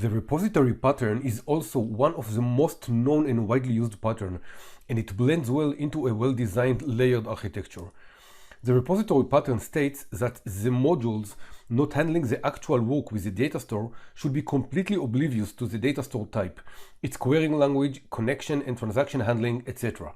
The repository pattern is also one of the most known and widely used patterns, and it blends well into a well-designed layered architecture. The repository pattern states that the modules not handling the actual work with the data store should be completely oblivious to the data store type, its querying language, connection and transaction handling, etc.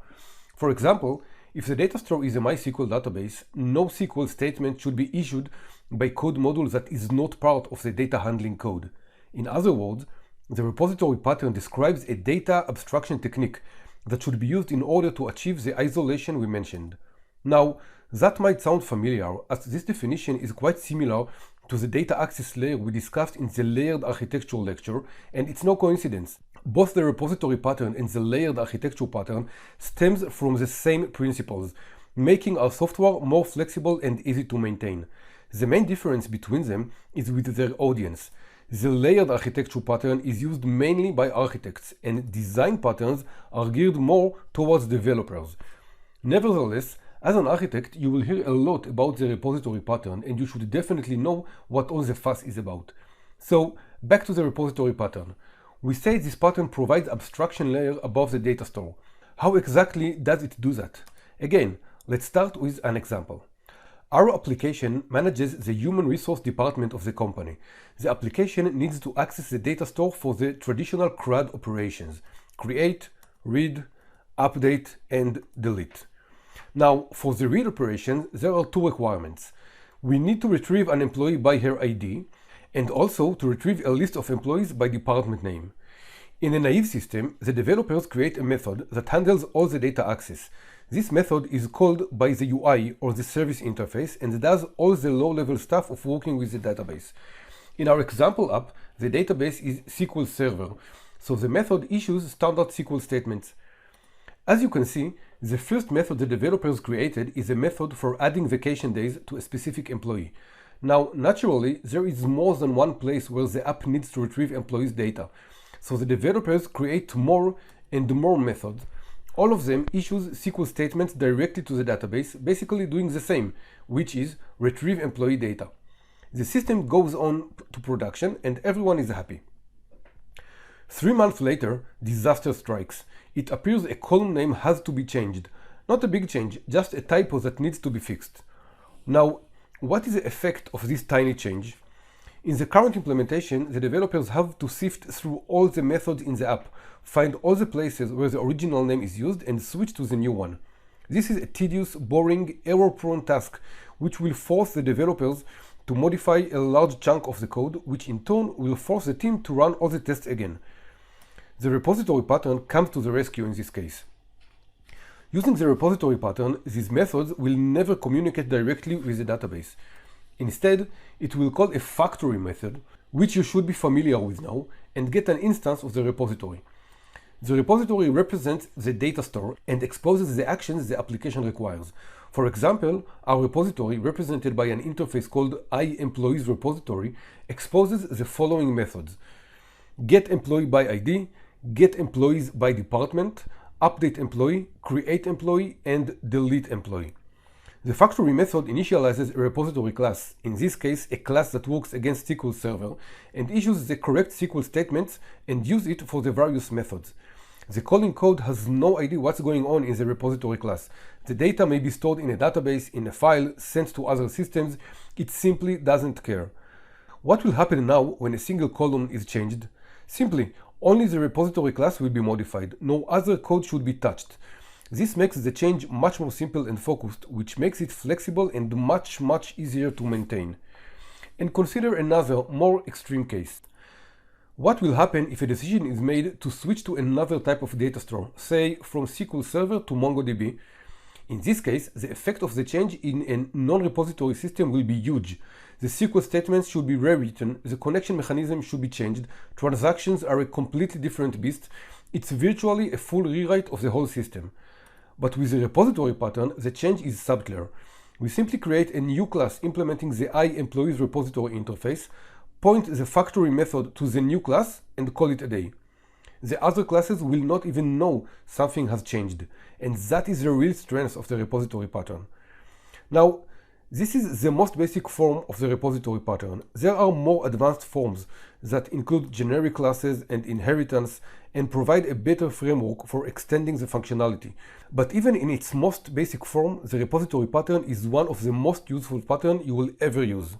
For example, if the data store is a MySQL database, no SQL statement should be issued by code module that is not part of the data handling code. In other words, the repository pattern describes a data abstraction technique that should be used in order to achieve the isolation we mentioned. Now, that might sound familiar, as this definition is quite similar to the data access layer we discussed in the layered architecture lecture, and it's no coincidence. Both the repository pattern and the layered architecture pattern stems from the same principles, making our software more flexible and easy to maintain. The main difference between them is with their audience. The layered architecture pattern is used mainly by architects, and design patterns are geared more towards developers. Nevertheless, as an architect, you will hear a lot about the repository pattern, and you should definitely know what all the fuss is about. So, back to the repository pattern. We say this pattern provides abstraction layer above the data store. How exactly does it do that? Again, let's start with an example. Our application manages the human resource department of the company. The application needs to access the data store for the traditional CRUD operations: create, read, update, and delete. Now, for the read operation, there are two requirements. We need to retrieve an employee by her ID, and also to retrieve a list of employees by department name. In a naive system, the developers create a method that handles all the data access. This method is called by the UI or the service interface and does all the low-level stuff of working with the database. In our example app, the database is SQL Server, so the method issues standard SQL statements. As you can see, the first method the developers created is a method for adding vacation days to a specific employee. Now, naturally, there is more than one place where the app needs to retrieve employees' data, so the developers create more and more methods. All of them issues SQL statements directly to the database, basically doing the same, which is retrieve employee data. The system goes on to production and everyone is happy. 3 months later, disaster strikes. It appears a column name has to be changed. Not a big change, just a typo that needs to be fixed. Now, what is the effect of this tiny change? In the current implementation, the developers have to sift through all the methods in the app, find all the places where the original name is used, and switch to the new one. This is a tedious, boring, error-prone task, which will force the developers to modify a large chunk of the code, which in turn will force the team to run all the tests again. The repository pattern comes to the rescue in this case. Using the repository pattern, these methods will never communicate directly with the database. Instead, it will call a factory method, which you should be familiar with now, and get an instance of the repository. The repository represents the data store and exposes the actions the application requires. For example, our repository, represented by an interface called iEmployeesRepository, exposes the following methods: get employee by ID, get employees by department, update employee, create employee, and delete employee. The factory method initializes a repository class, in this case a class that works against SQL Server, and issues the correct SQL statements and uses it for the various methods. The calling code has no idea what's going on in the repository class. The data may be stored in a database, in a file, sent to other systems. It simply doesn't care. What will happen now when a single column is changed? Simply, only the repository class will be modified. No other code should be touched. This makes the change much more simple and focused, which makes it flexible and much easier to maintain. And consider another, more extreme case. What will happen if a decision is made to switch to another type of data store, say from SQL Server to MongoDB? In this case, the effect of the change in a non-repository system will be huge. The SQL statements should be rewritten, the connection mechanism should be changed, transactions are a completely different beast. It's virtually a full rewrite of the whole system. But with the repository pattern, the change is subtler. We simply create a new class implementing the iEmployeesRepository interface, point the factory method to the new class, and call it a day. The other classes will not even know something has changed, and that is the real strength of the repository pattern. Now, This is the most basic form of the repository pattern. There are more advanced forms that include generic classes and inheritance and provide a better framework for extending the functionality. But even in its most basic form, the repository pattern is one of the most useful patterns you will ever use.